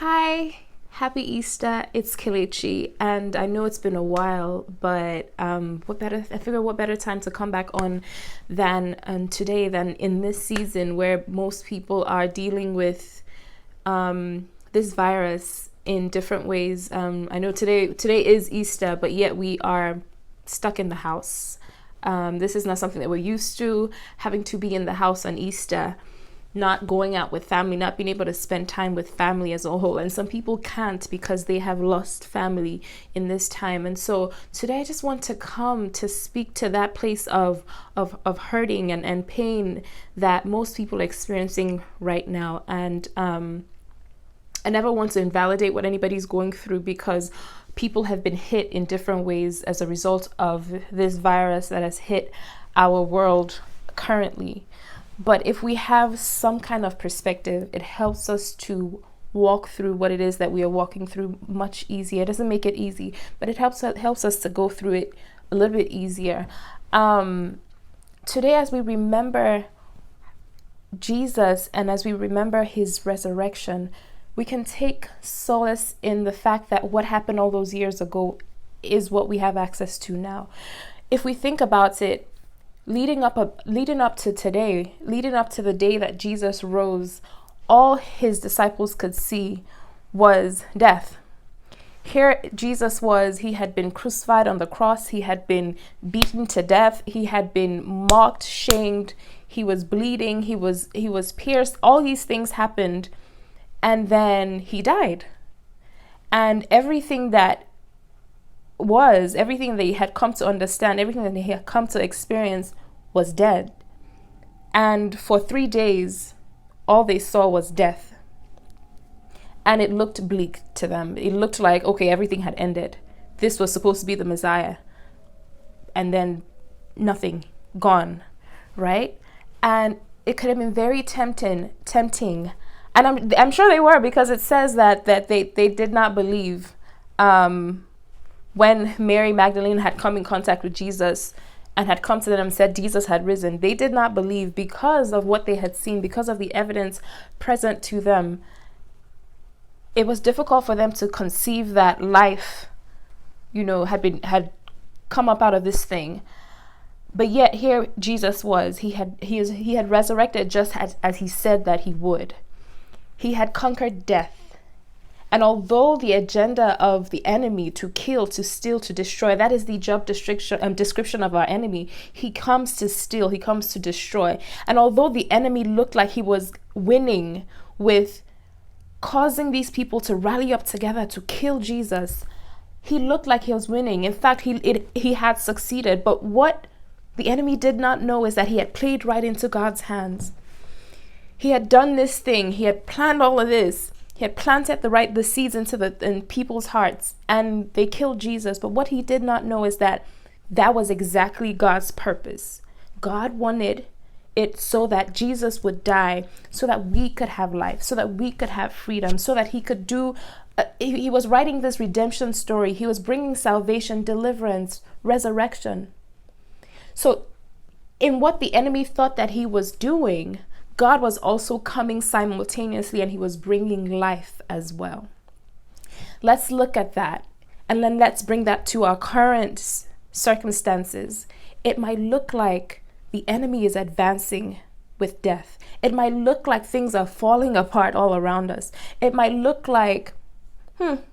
Hi, happy Easter. It's Kelechi, and I know it's been a while, but what better? I figure what better time to come back on than today, than in this season where most people are dealing with this virus in different ways. I know today is Easter, but yet we are stuck in the house. This is not something that we're used to, having to be in the house on Easter, not going out with family, not being able to spend time with family as a whole. And some people can't because they have lost family in this time. And so today I just want to come to speak to that place of hurting and pain that most people are experiencing right now. And I never want to invalidate what anybody's going through, because people have been hit in different ways as a result of this virus that has hit our world currently. But if we have some kind of perspective, it helps us to walk through what it is that we are walking through much easier. It doesn't make it easy, but it helps us to go through it a little bit easier. Today, as we remember Jesus and as we remember his resurrection, we can take solace in the fact that what happened all those years ago is what we have access to now. If we think about it, leading up to today, leading up to the day that Jesus rose, all his disciples could see was death. Here Jesus was, he had been crucified on the cross, he had been beaten to death, he had been mocked, shamed, he was bleeding, he was pierced, all these things happened, and then he died. And everything that he had come to understand, everything that he had come to experience was dead. And for 3 days, all they saw was death. And it looked bleak to them. It looked like, okay, everything had ended. This was supposed to be the Messiah. And then nothing, gone, right? And it could have been very tempting. And I'm sure they were, because it says that they did not believe when Mary Magdalene had come in contact with Jesus and had come to them and said Jesus had risen. They did not believe because of what they had seen, because of the evidence present to them. It was difficult for them to conceive that life, had come up out of this thing. But yet here Jesus was. He had resurrected just as he said that he would. He had conquered death. And although the agenda of the enemy to kill, to steal, to destroy, that is the job description of our enemy. He comes to steal, he comes to destroy. And although the enemy looked like he was winning with causing these people to rally up together to kill Jesus, he looked like he was winning. In fact, he had succeeded. But what the enemy did not know is that he had played right into God's hands. He had done this thing. He had planned all of this. He had planted the seeds in people's hearts, and they killed Jesus. But what he did not know is that was exactly God's purpose. God wanted it so that Jesus would die, so that we could have life, so that we could have freedom, so that he could do. He was writing this redemption story. He was bringing salvation, deliverance, resurrection. So in what the enemy thought that he was doing, God was also coming simultaneously, and he was bringing life as well. Let's look at that, and then let's bring that to our current circumstances. It might look like the enemy is advancing with death. It might look like things are falling apart all around us. It might look like,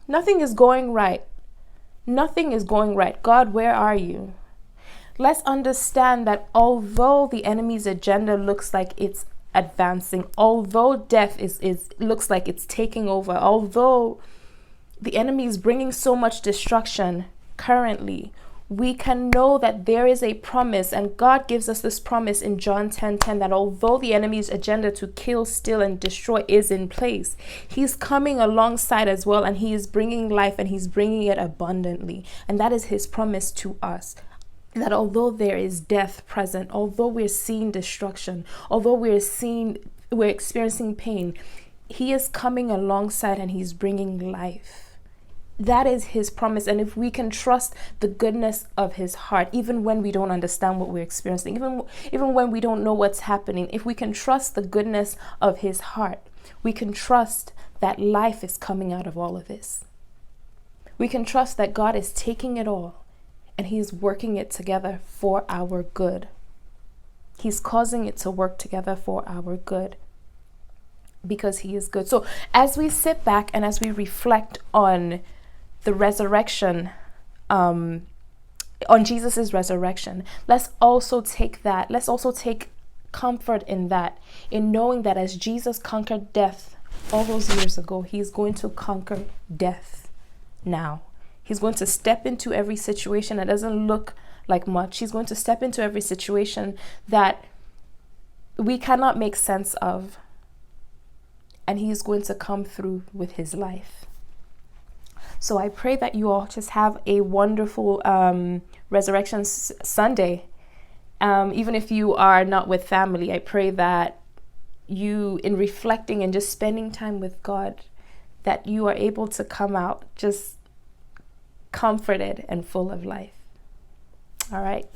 nothing is going right. Nothing is going right. God, where are you? Let's understand that although the enemy's agenda looks like it's advancing, although death looks like it's taking over, although the enemy is bringing so much destruction currently, we can know that there is a promise, and God gives us this promise in John 10:10, that although the enemy's agenda to kill, steal, and destroy is in place, he's coming alongside as well, and he is bringing life, and he's bringing it abundantly. And that is his promise to us, that although there is death present, although we're seeing destruction, although we're experiencing pain, he is coming alongside and he's bringing life. That is his promise. And if we can trust the goodness of his heart, even when we don't understand what we're experiencing, even when we don't know what's happening, if we can trust the goodness of his heart, We can trust that life is coming out of all of this. We can trust that God is taking it all and He's working it together for our good. He's causing it to work together for our good because He is good. So as we sit back and as we reflect on the resurrection, on Jesus's resurrection, let's also take comfort in that, in knowing that as Jesus conquered death all those years ago, He's going to conquer death now. He's going to step into every situation that doesn't look like much. He's going to step into every situation that we cannot make sense of, and He's going to come through with His life. So I pray that you all just have a wonderful Resurrection Sunday. Even if you are not with family, I pray that you, in reflecting and just spending time with God, that you are able to come out just comforted and full of life. All right.